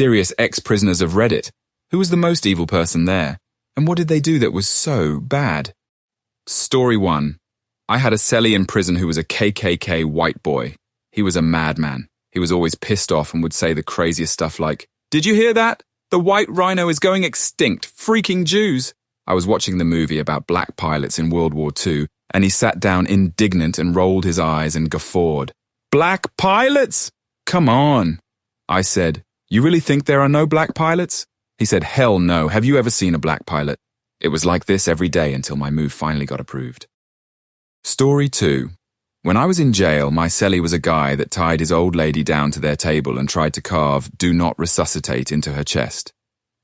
Serious ex-prisoners of Reddit. Who was the most evil person there? And what did they do that was so bad? Story 1. I had a cellie in prison who was a KKK white boy. He was a madman. He was always pissed off and would say the craziest stuff like, "Did you hear that? The white rhino is going extinct. Freaking Jews." I was watching the movie about black pilots in World War II, and he sat down indignant and rolled his eyes and guffawed. "Black pilots? Come on." I said, "You really think there are no black pilots?" He said, "Hell no. Have you ever seen a black pilot?" It was like this every day until my move finally got approved. Story 2. When I was in jail, my cellie was a guy that tied his old lady down to their table and tried to carve "Do not resuscitate" into her chest.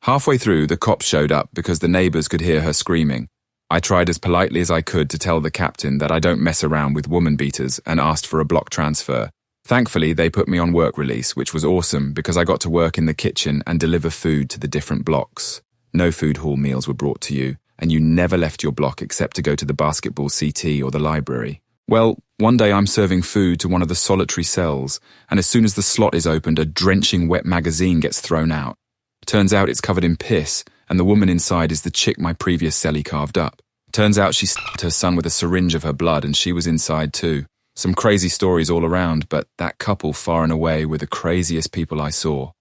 Halfway through, the cops showed up because the neighbors could hear her screaming. I tried as politely as I could to tell the captain that I don't mess around with woman beaters and asked for a block transfer. Thankfully, they put me on work release, which was awesome because I got to work in the kitchen and deliver food to the different blocks. No food hall meals were brought to you, and you never left your block except to go to the basketball CT or the library. Well, one day I'm serving food to one of the solitary cells, and as soon as the slot is opened, a drenching wet magazine gets thrown out. Turns out it's covered in piss, and the woman inside is the chick my previous cellie carved up. Turns out she stabbed her son with a syringe of her blood, and she was inside too. Some crazy stories all around, but that couple far and away were the craziest people I saw.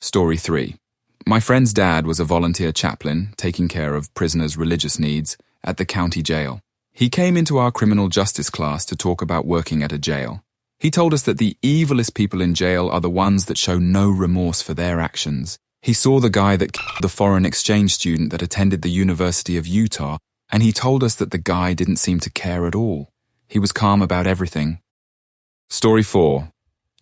Story 3. My friend's dad was a volunteer chaplain taking care of prisoners' religious needs at the county jail. He came into our criminal justice class to talk about working at a jail. He told us that the evilest people in jail are the ones that show no remorse for their actions. He saw the guy that killed the foreign exchange student that attended the University of Utah, and he told us that the guy didn't seem to care at all. He was calm about everything. Story 4.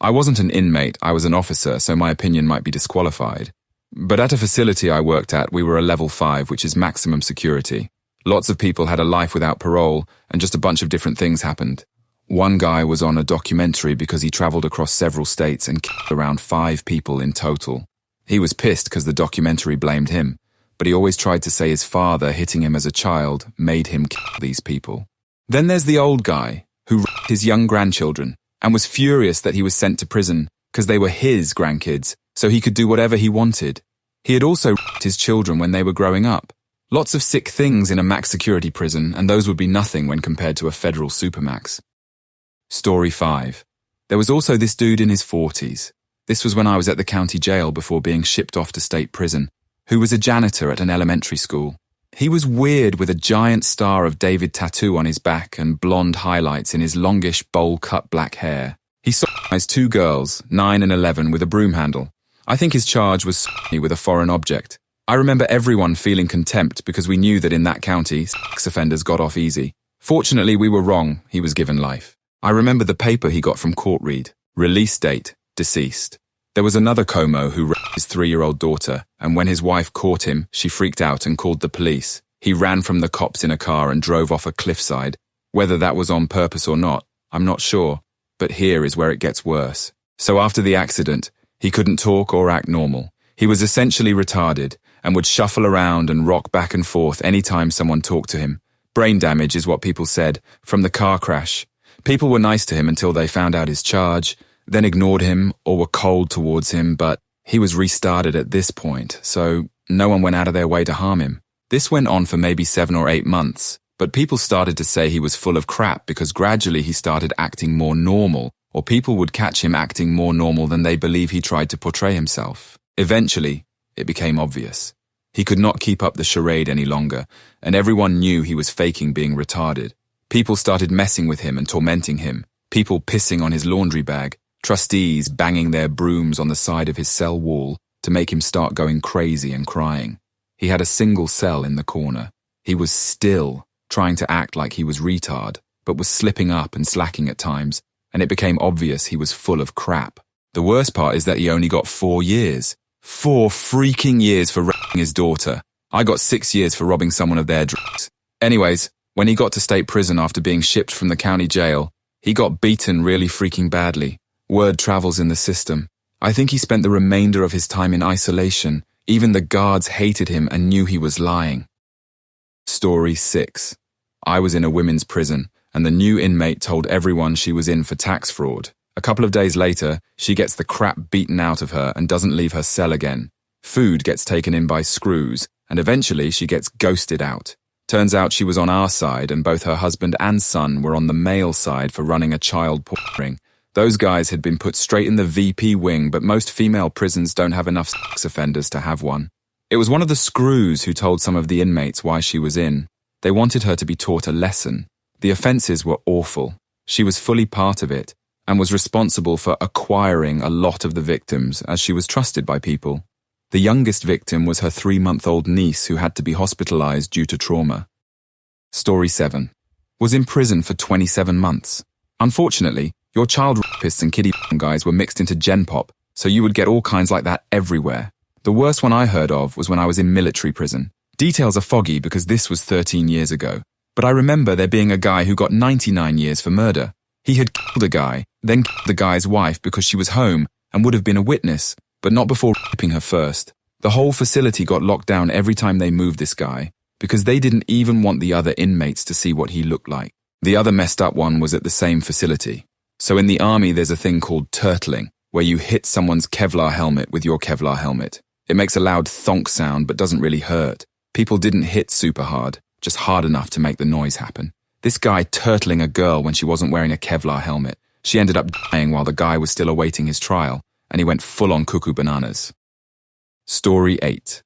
I wasn't an inmate, I was an officer, so my opinion might be disqualified. But at a facility I worked at, we were a level 5, which is maximum security. Lots of people had a life without parole, and just a bunch of different things happened. One guy was on a documentary because he traveled across several states and killed around 5 people in total. He was pissed because the documentary blamed him, but he always tried to say his father hitting him as a child made him kill these people. Then there's the old guy, who raped his young grandchildren, and was furious that he was sent to prison because they were his grandkids, so he could do whatever he wanted. He had also raped his children when they were growing up. Lots of sick things in a max security prison, and those would be nothing when compared to a federal supermax. Story 5. There was also this dude in his 40s. This was when I was at the county jail before being shipped off to state prison, who was a janitor at an elementary school. He was weird with a giant Star of David tattoo on his back and blonde highlights in his longish bowl-cut black hair. He sodomized 2 girls, 9 and 11, with a broom handle. I think his charge was sodomy with a foreign object. I remember everyone feeling contempt because we knew that in that county, sex offenders got off easy. Fortunately, we were wrong. He was given life. I remember the paper he got from court read. Release date, deceased. There was another Como who raped his 3-year-old daughter, and when his wife caught him, she freaked out and called the police. He ran from the cops in a car and drove off a cliffside. Whether that was on purpose or not, I'm not sure. But here is where it gets worse. So after the accident, he couldn't talk or act normal. He was essentially retarded and would shuffle around and rock back and forth anytime someone talked to him. Brain damage is what people said, from the car crash. People were nice to him until they found out his charge, then ignored him or were cold towards him, but he was restarted at this point, so no one went out of their way to harm him. This went on for maybe 7 or 8 months, but people started to say he was full of crap because gradually he started acting more normal, or people would catch him acting more normal than they believe he tried to portray himself. Eventually, it became obvious. He could not keep up the charade any longer, and everyone knew he was faking being retarded. People started messing with him and tormenting him, people pissing on his laundry bag, trustees banging their brooms on the side of his cell wall to make him start going crazy and crying. He had a single cell in the corner. He was still trying to act like he was retard, but was slipping up and slacking at times, and it became obvious he was full of crap. The worst part is that he only got 4 years. 4 freaking years for raping his daughter. I got 6 years for robbing someone of their drugs. Anyways, when he got to state prison after being shipped from the county jail, he got beaten really freaking badly. Word travels in the system. I think he spent the remainder of his time in isolation. Even the guards hated him and knew he was lying. Story 6. I was in a women's prison, and the new inmate told everyone she was in for tax fraud. A couple of days later, she gets the crap beaten out of her and doesn't leave her cell again. Food gets taken in by screws, and eventually she gets ghosted out. Turns out she was on our side, and both her husband and son were on the male side for running a child porn ring. Those guys had been put straight in the VP wing, but most female prisons don't have enough sex offenders to have one. It was one of the screws who told some of the inmates why she was in. They wanted her to be taught a lesson. The offences were awful. She was fully part of it, and was responsible for acquiring a lot of the victims, as she was trusted by people. The youngest victim was her 3-month-old niece who had to be hospitalized due to trauma. Story 7. Was in prison for 27 months. Unfortunately, your child rapists and kiddie guys were mixed into Gen Pop, so you would get all kinds like that everywhere. The worst one I heard of was when I was in military prison. Details are foggy because this was 13 years ago, but I remember there being a guy who got 99 years for murder. He had killed a guy, then killed the guy's wife because she was home and would have been a witness, but not before raping her first. The whole facility got locked down every time they moved this guy, because they didn't even want the other inmates to see what he looked like. The other messed up one was at the same facility. So in the army there's a thing called turtling, where you hit someone's Kevlar helmet with your Kevlar helmet. It makes a loud thonk sound but doesn't really hurt. People didn't hit super hard, just hard enough to make the noise happen. This guy turtling a girl when she wasn't wearing a Kevlar helmet. She ended up dying while the guy was still awaiting his trial, and he went full on cuckoo bananas. Story 8.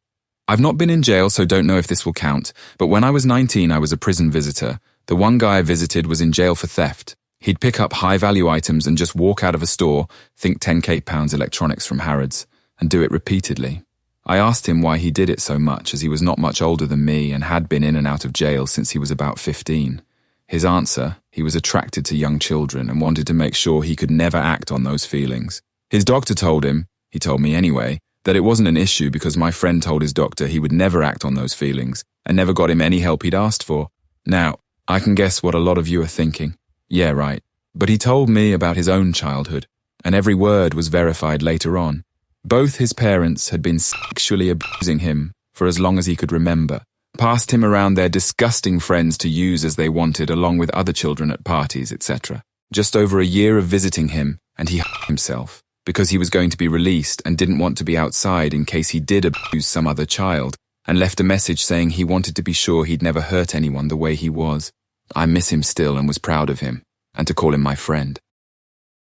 I've not been in jail, so don't know if this will count, but when I was 19 I was a prison visitor. The one guy I visited was in jail for theft. He'd pick up high-value items and just walk out of a store, think 10k pounds electronics from Harrods, and do it repeatedly. I asked him why he did it so much, as he was not much older than me and had been in and out of jail since he was about 15. His answer, he was attracted to young children and wanted to make sure he could never act on those feelings. His doctor told him, he told me anyway, that it wasn't an issue because my friend told his doctor he would never act on those feelings and never got him any help he'd asked for. Now, I can guess what a lot of you are thinking. Yeah, right. But he told me about his own childhood, and every word was verified later on. Both his parents had been sexually abusing him for as long as he could remember, passed him around their disgusting friends to use as they wanted along with other children at parties, etc. Just over a year of visiting him, and he hung himself because he was going to be released and didn't want to be outside in case he did abuse some other child, and left a message saying he wanted to be sure he'd never hurt anyone the way he was. I miss him still and was proud of him, and to call him my friend.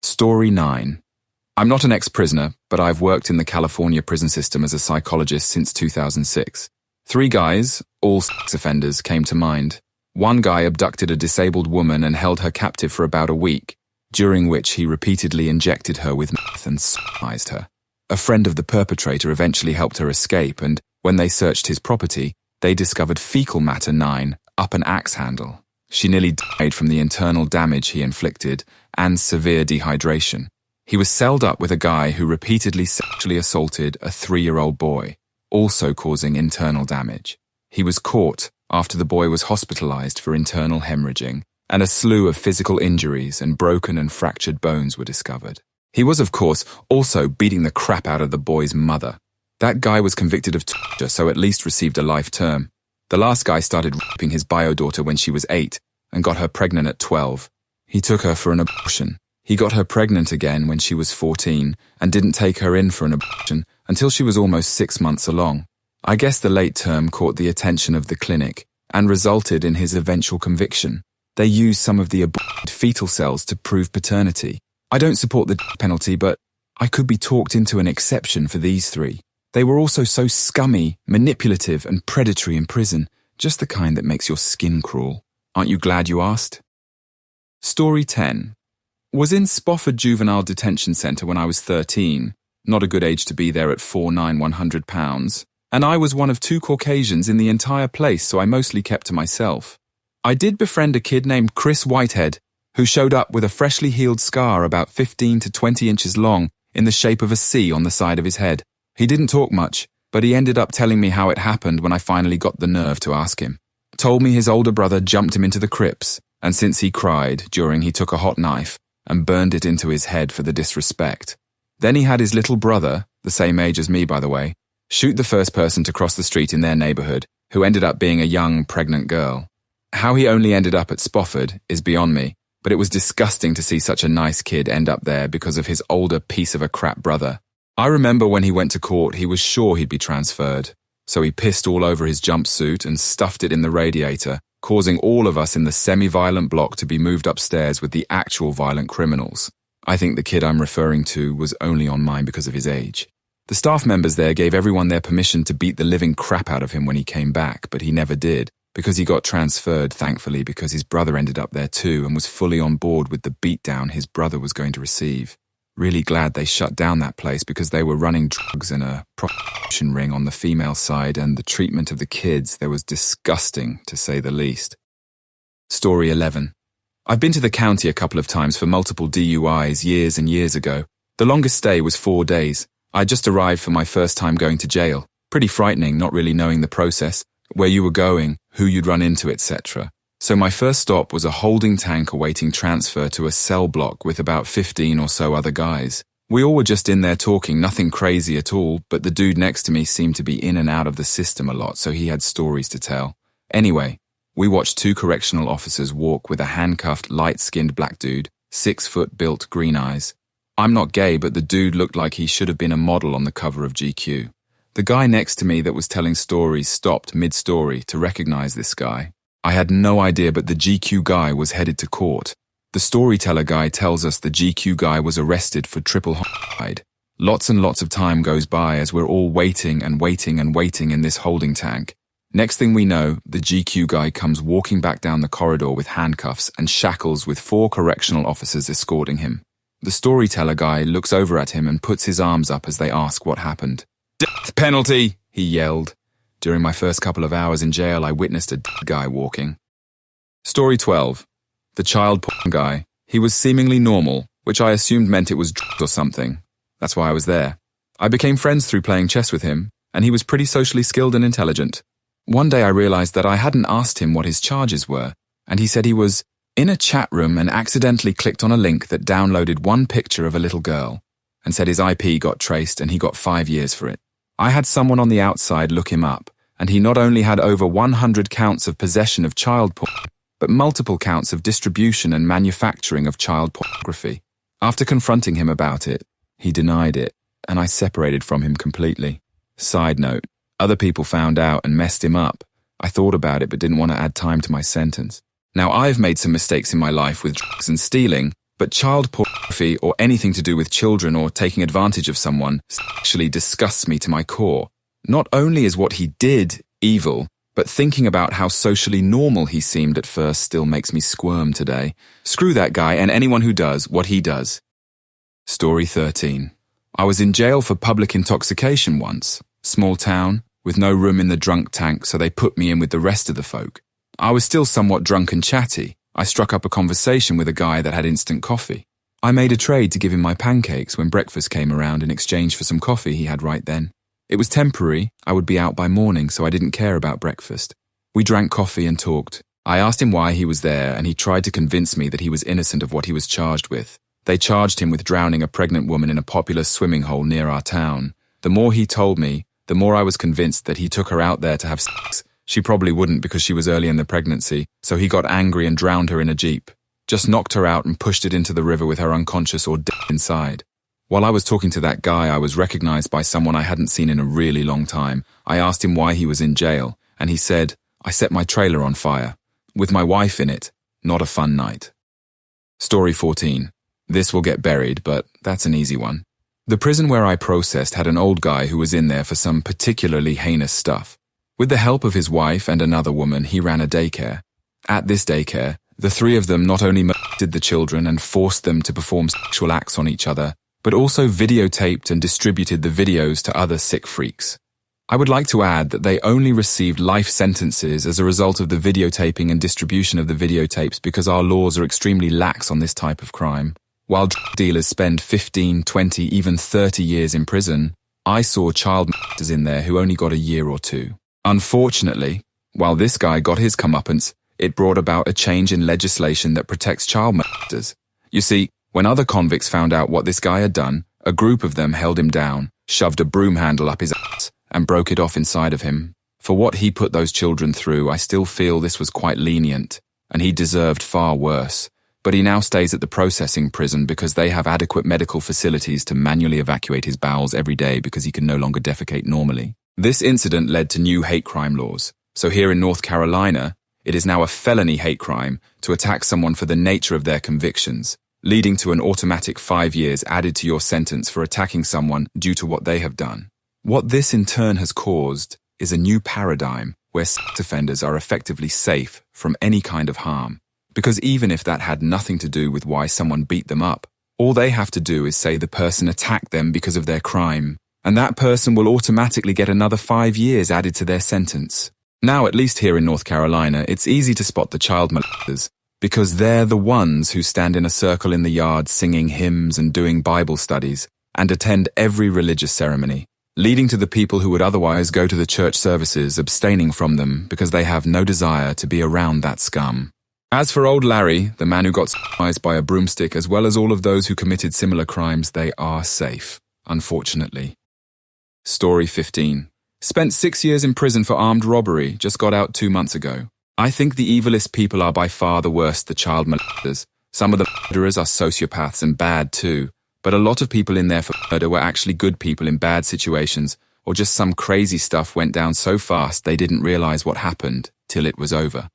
Story 9. I'm not an ex-prisoner, but I've worked in the California prison system as a psychologist since 2006. 3 guys, all sex offenders, came to mind. One guy abducted a disabled woman and held her captive for about a week, during which he repeatedly injected her with meth and sodomized her. A friend of the perpetrator eventually helped her escape, and when they searched his property, they discovered fecal matter 9 up an axe handle. She nearly died from the internal damage he inflicted and severe dehydration. He was celled up with a guy who repeatedly sexually assaulted a 3-year-old boy, also causing internal damage. He was caught after the boy was hospitalized for internal hemorrhaging, and a slew of physical injuries and broken and fractured bones were discovered. He was, of course, also beating the crap out of the boy's mother. That guy was convicted of torture, so at least received a life term. The last guy started raping his bio-daughter when she was 8 and got her pregnant at 12. He took her for an abortion. He got her pregnant again when she was 14 and didn't take her in for an abortion until she was almost 6 months along. I guess the late term caught the attention of the clinic and resulted in his eventual conviction. They used some of the aborted fetal cells to prove paternity. I don't support the death penalty, but I could be talked into an exception for these 3. They were also so scummy, manipulative, and predatory in prison, just the kind that makes your skin crawl. Aren't you glad you asked? Story 10. Was in Spofford Juvenile Detention Centre when I was 13, not a good age to be there at 4'9", 100 pounds, and I was one of 2 Caucasians in the entire place, so I mostly kept to myself. I did befriend a kid named Chris Whitehead, who showed up with a freshly healed scar about 15 to 20 inches long in the shape of a C on the side of his head. He didn't talk much, but he ended up telling me how it happened when I finally got the nerve to ask him. Told me his older brother jumped him into the crypts, and since he cried during he took a hot knife and burned it into his head for the disrespect. Then he had his little brother, the same age as me by the way, shoot the first person to cross the street in their neighbourhood, who ended up being a young, pregnant girl. How he only ended up at Spofford is beyond me, but it was disgusting to see such a nice kid end up there because of his older piece of a crap brother. I remember when he went to court, he was sure he'd be transferred, so he pissed all over his jumpsuit and stuffed it in the radiator, causing all of us in the semi-violent block to be moved upstairs with the actual violent criminals. I think the kid I'm referring to was only on mine because of his age. The staff members there gave everyone their permission to beat the living crap out of him when he came back, but he never did, because he got transferred, thankfully, because his brother ended up there too and was fully on board with the beatdown his brother was going to receive. Really glad they shut down that place because they were running drugs and a prostitution ring on the female side, and the treatment of the kids there was disgusting, to say the least. Story 11. I've been to the county a couple of times for multiple DUIs years and years ago. The longest stay was 4 days. I just arrived for my first time going to jail. Pretty frightening, not really knowing the process, where you were going, who you'd run into, etc. So my first stop was a holding tank awaiting transfer to a cell block with about 15 or so other guys. We all were just in there talking, nothing crazy at all, but the dude next to me seemed to be in and out of the system a lot, so he had stories to tell. Anyway, we watched 2 correctional officers walk with a handcuffed, light-skinned black dude, 6-foot built, green eyes. I'm not gay, but the dude looked like he should have been a model on the cover of GQ. The guy next to me that was telling stories stopped mid-story to recognize this guy. I had no idea, but the GQ guy was headed to court. The storyteller guy tells us the GQ guy was arrested for triple homicide. Lots and lots of time goes by as we're all waiting and waiting and waiting in this holding tank. Next thing we know, the GQ guy comes walking back down the corridor with handcuffs and shackles with 4 correctional officers escorting him. The storyteller guy looks over at him and puts his arms up as they ask what happened. "Death penalty!" he yelled. During my first couple of hours in jail, I witnessed a dead guy walking. Story 12. The child porn guy. He was seemingly normal, which I assumed meant it was drugged or something. That's why I was there. I became friends through playing chess with him, and he was pretty socially skilled and intelligent. One day I realized that I hadn't asked him what his charges were, and he said he was in a chat room and accidentally clicked on a link that downloaded one picture of a little girl, and said his IP got traced and he got 5 years for it. I had someone on the outside look him up, and he not only had over 100 counts of possession of child porn, but multiple counts of distribution and manufacturing of child pornography. After confronting him about it, he denied it, and I separated from him completely. Side note, other people found out and messed him up. I thought about it but didn't want to add time to my sentence. Now, I've made some mistakes in my life with drugs and stealing, but child pornography or anything to do with children or taking advantage of someone actually disgusts me to my core. Not only is what he did evil, but thinking about how socially normal he seemed at first still makes me squirm today. Screw that guy and anyone who does what he does. Story 13. I was in jail for public intoxication once. Small town, with no room in the drunk tank, so they put me in with the rest of the folk. I was still somewhat drunk and chatty. I struck up a conversation with a guy that had instant coffee. I made a trade to give him my pancakes when breakfast came around in exchange for some coffee he had right then. It was temporary, I would be out by morning, so I didn't care about breakfast. We drank coffee and talked. I asked him why he was there, and he tried to convince me that he was innocent of what he was charged with. They charged him with drowning a pregnant woman in a popular swimming hole near our town. The more he told me, the more I was convinced that he took her out there to have sex. She probably wouldn't because she was early in the pregnancy, so he got angry and drowned her in a jeep. Just knocked her out and pushed it into the river with her unconscious or dead inside. While I was talking to that guy, I was recognized by someone I hadn't seen in a really long time. I asked him why he was in jail, and he said, "I set my trailer on fire. With my wife in it. Not a fun night." Story 14. This will get buried, but that's an easy one. The prison where I processed had an old guy who was in there for some particularly heinous stuff. With the help of his wife and another woman, he ran a daycare. At this daycare, the 3 of them not only murdered the children and forced them to perform sexual acts on each other, but also videotaped and distributed the videos to other sick freaks. I would like to add that they only received life sentences as a result of the videotaping and distribution of the videotapes because our laws are extremely lax on this type of crime. While drug dealers spend 15, 20, even 30 years in prison, I saw child murders in there who only got a year or 2. Unfortunately, while this guy got his comeuppance, it brought about a change in legislation that protects child murders. You see, when other convicts found out what this guy had done, a group of them held him down, shoved a broom handle up his ass, and broke it off inside of him. For what he put those children through, I still feel this was quite lenient, and he deserved far worse. but he now stays at the processing prison because they have adequate medical facilities to manually evacuate his bowels every day because he can no longer defecate normally. This incident led to new hate crime laws. So here in North Carolina, it is now a felony hate crime to attack someone for the nature of their convictions, leading to an automatic 5 years added to your sentence for attacking someone due to what they have done. What this in turn has caused is a new paradigm where sex offenders are effectively safe from any kind of harm. Because even if that had nothing to do with why someone beat them up, all they have to do is say the person attacked them because of their crime, and that person will automatically get another 5 years added to their sentence. Now, at least here in North Carolina, it's easy to spot the child molesters, because they're the ones who stand in a circle in the yard singing hymns and doing Bible studies, and attend every religious ceremony, leading to the people who would otherwise go to the church services abstaining from them because they have no desire to be around that scum. As for old Larry, the man who got sodomized by a broomstick, as well as all of those who committed similar crimes, they are safe, unfortunately. Story 15. Spent 6 years in prison for armed robbery, just got out 2 months ago. I think the evilest people are by far the worst, the child molesters. Some of the murderers are sociopaths and bad too, but a lot of people in there for murder were actually good people in bad situations, or just some crazy stuff went down so fast they didn't realize what happened till it was over.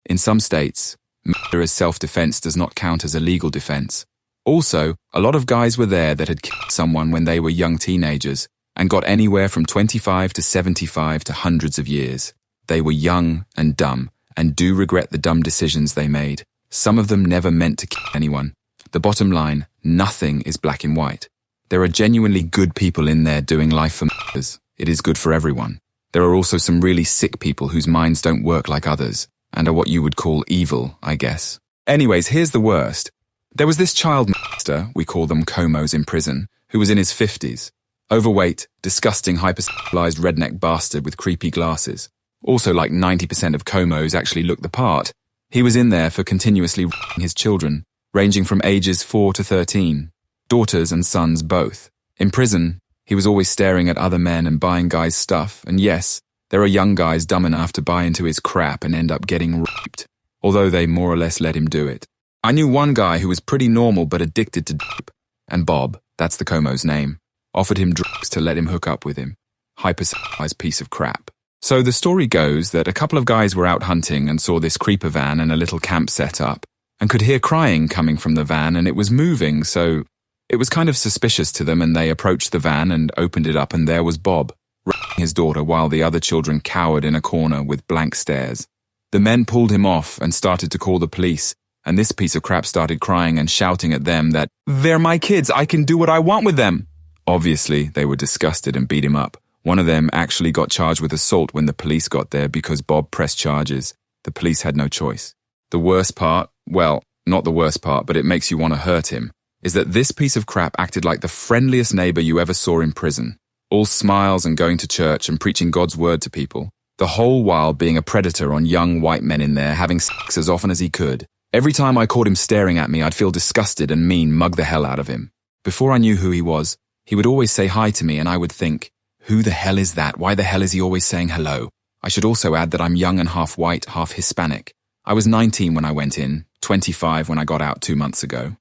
In some states, murder as self-defense does not count as a legal defense. Also, a lot of guys were there that had killed someone when they were young teenagers and got anywhere from 25 to 75 to hundreds of years. They were young and dumb and do regret the dumb decisions they made. Some of them never meant to kill anyone. The bottom line, nothing is black and white. There are genuinely good people in there doing life for murders. It is good for everyone. There are also some really sick people whose minds don't work like others, and are what you would call evil, I guess. Anyways, here's the worst. There was this child molester, we call them comos in prison, who was in his 50s. Overweight, disgusting, hypersexualized redneck bastard with creepy glasses. Also, like 90% of comos actually look the part. He was in there for continuously raping his children, ranging from ages 4 to 13. Daughters and sons both. In prison, he was always staring at other men and buying guys' stuff, and yes, there are young guys dumb enough to buy into his crap and end up getting raped, although they more or less let him do it. I knew one guy who was pretty normal but addicted to dope, and Bob, that's the Como's name, offered him drugs to let him hook up with him. Hypersexualized piece of crap. So the story goes that a couple of guys were out hunting and saw this creeper van and a little camp set up, and could hear crying coming from the van, and it was moving, so it was kind of suspicious to them, and they approached the van and opened it up, and there was Bob, raping his daughter while the other children cowered in a corner with blank stares. The men pulled him off and started to call the police, and this piece of crap started crying and shouting at them that, "They're my kids, I can do what I want with them." Obviously, they were disgusted and beat him up. One of them actually got charged with assault when the police got there because Bob pressed charges. The police had no choice. The worst part, well, not the worst part, but it makes you want to hurt him, is that this piece of crap acted like the friendliest neighbor you ever saw in prison. All smiles and going to church and preaching God's word to people. The whole while being a predator on young white men in there, having sex as often as he could. Every time I caught him staring at me, I'd feel disgusted and mean, mug the hell out of him. Before I knew who he was, he would always say hi to me, and I would think, who the hell is that? Why the hell is he always saying hello? I should also add that I'm young and half white, half Hispanic. I was 19 when I went in, 25 when I got out 2 months ago.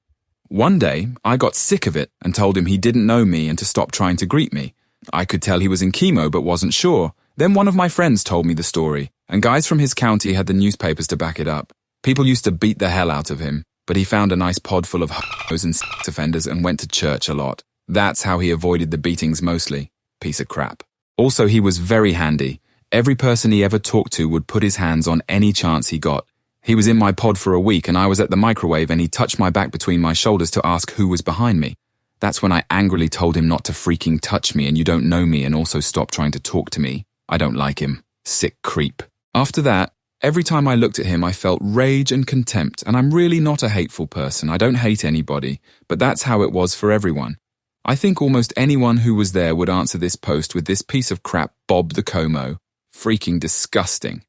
One day, I got sick of it and told him he didn't know me and to stop trying to greet me. I could tell he was in chemo but wasn't sure. Then one of my friends told me the story, and guys from his county had the newspapers to back it up. People used to beat the hell out of him, but he found a nice pod full of homos and sex offenders and went to church a lot. That's how he avoided the beatings mostly. Piece of crap. Also, he was very handy. Every person he ever talked to would put his hands on any chance he got. He was in my pod for a week and I was at the microwave and he touched my back between my shoulders to ask who was behind me. That's when I angrily told him not to freaking touch me and you don't know me and also stop trying to talk to me. I don't like him. Sick creep. After that, every time I looked at him I felt rage and contempt, and I'm really not a hateful person. I don't hate anybody, but that's how it was for everyone. I think almost anyone who was there would answer this post with this piece of crap Bob the Como. Freaking disgusting.